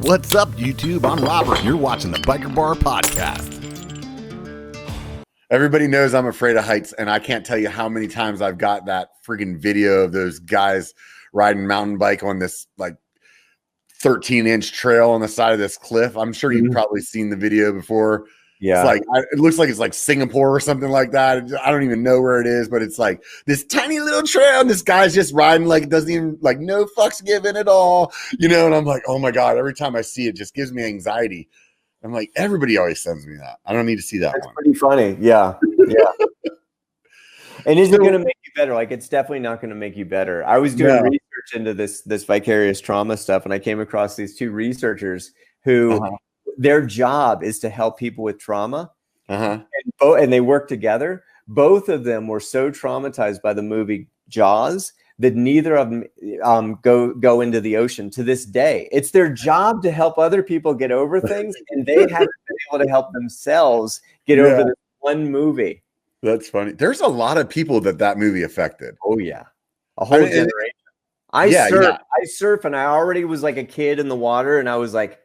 What's up, YouTube? I'm Robert, and you're watching the B1KER Bar Podcast. Everybody knows I'm afraid of heights, and I can't tell you how many times I've got that freaking video of those guys riding mountain bike on this like 13-inch trail on the side of this cliff. I'm sure you've probably seen the video before. Yeah, it's like it looks like it's like Singapore or something like that. I don't even know where it is, but it's like this tiny little trail, and this guy's just riding like it doesn't even like no fucks given at all, you know. And I'm like, oh my god! Every time I see it, just gives me anxiety. I'm like, everybody always sends me that. I don't need to see that. That's one. Pretty funny, yeah. And is it going to make you better? Like, it's definitely not going to make you better. I was doing research into this vicarious trauma stuff, and I came across these two researchers who. Their job is to help people with trauma, and they work together. Both of them were so traumatized by the movie Jaws that neither of them go into the ocean to this day. It's their job to help other people get over things, and they haven't been able to help themselves get over this one movie. That's funny. There's a lot of people that movie affected. Oh yeah, a whole generation. I surf, and I already was like a kid in the water, and I was like.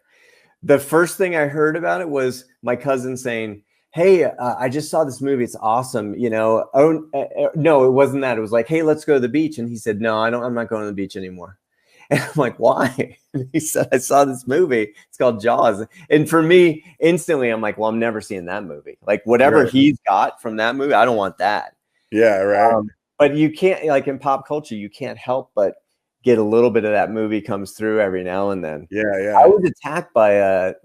The first thing I heard about it was my cousin saying, hey, I just saw this movie. It's awesome. You know, no, it wasn't that. It was like, hey, let's go to the beach. And he said, no, I'm not going to the beach anymore. And I'm like, why? And he said, I saw this movie. It's called Jaws. And for me, instantly, I'm like, well, I'm never seeing that movie. Like whatever he's got from that movie, I don't want that. Yeah, right. But you can't, like in pop culture, you can't help but get a little bit of that movie comes through every now and then. Yeah. I was attacked by I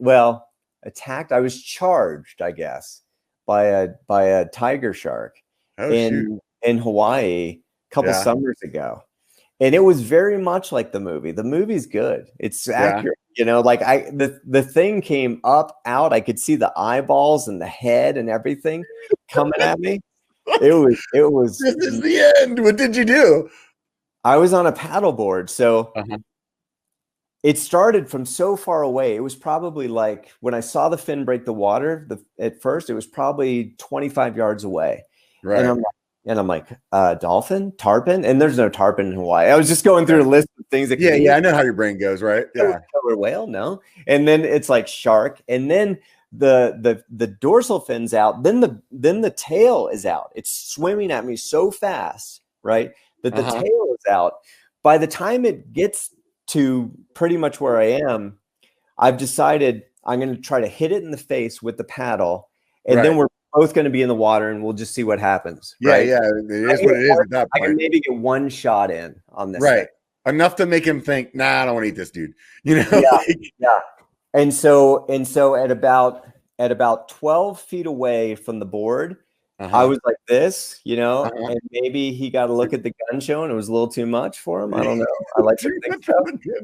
was charged, I guess, by a tiger shark in Hawaii a couple summers ago. And it was very much like the movie. The movie's good. It's accurate. You know, like the thing came up, out. I could see the eyeballs and the head and everything coming at me. It was This is the end. What did you do? I was on a paddleboard, so it started from so far away. It was probably like when I saw the fin break the water. At first, it was probably 25 yards away, right? And I'm like, dolphin, tarpon, and there's no tarpon in Hawaii. I was just going through a list of things. That I know how your brain goes, right? Yeah, killer whale, no, and then it's like shark, and then the dorsal fin's out. Then the tail is out. It's swimming at me so fast, right? That the tail is out. By the time it gets to pretty much where I am, I've decided I'm going to try to hit it in the face with the paddle, and then we're both going to be in the water, and we'll just see what happens. Right? Yeah, it is what it is at that point. I can maybe get one shot in on this. Right. Thing. Enough to make him think, nah, I don't want to eat this dude. You know? Yeah. And so at about 12 feet away from the board, I was like this, you know, and maybe he got a look at the gun show and it was a little too much for him. I don't know. I like to think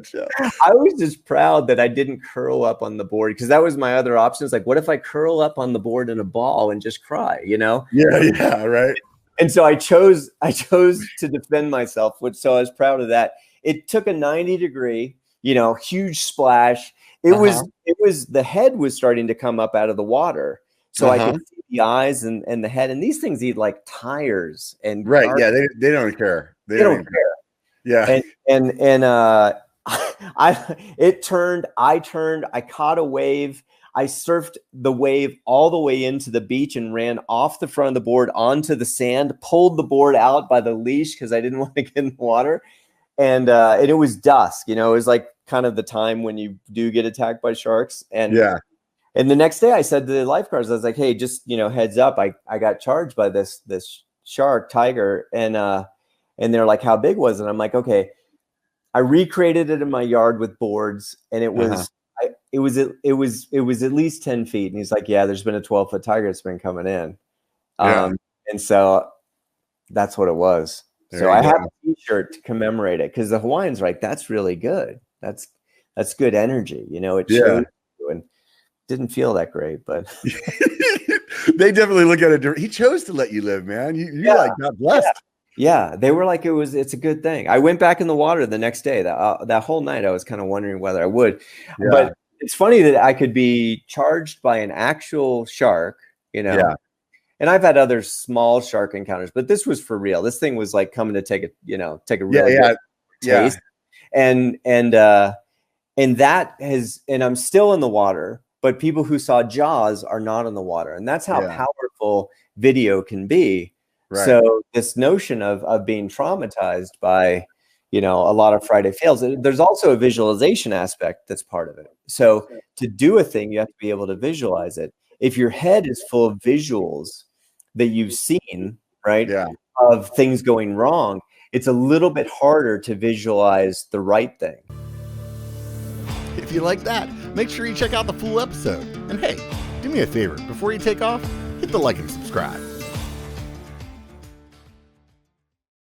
so. I was just proud that I didn't curl up on the board because that was my other option. It's like, what if I curl up on the board in a ball and just cry, you know? Yeah, right. And so I chose to defend myself, so I was proud of that. It took a 90-degree, you know, huge splash. It was the head was starting to come up out of the water. So I could see the eyes and the head, and these things eat like tires and Yeah, they don't care. They don't care. Yeah, and I turned. I caught a wave. I surfed the wave all the way into the beach and ran off the front of the board onto the sand. Pulled the board out by the leash because I didn't want to get in the water, and it was dusk. You know, it was like kind of the time when you do get attacked by sharks, and And the next day I said to the lifeguards, I was like, hey, just, you know, heads up. I got charged by this shark, tiger. And they're like, how big was it? I'm like, okay. I recreated it in my yard with boards, and it was, it was at least 10 feet. And he's like, yeah, there's been a 12-foot tiger that's been coming in. And so that's what it was. So I have a t-shirt to commemorate it because the Hawaiians are like, that's really good. That's good energy. You know, it shows you, and didn't feel that great, but they definitely look at it. He chose to let you live, man. You're like not blessed. Yeah, they were like, it's a good thing. I went back in the water the next day. That whole night, I was kind of wondering whether I would. But it's funny that I could be charged by an actual shark, you know. And I've had other small shark encounters, but this was for real. This thing was like coming to take a real taste. And And I'm still in the water, but people who saw Jaws are not in the water. And that's how powerful video can be. Right. So this notion of being traumatized by, a lot of Friday fails, there's also a visualization aspect that's part of it. So to do a thing, you have to be able to visualize it. If your head is full of visuals that you've seen, right, of things going wrong, it's a little bit harder to visualize the right thing. If you like that, make sure you check out the full episode. And hey, do me a favor, before you take off, hit the like and subscribe.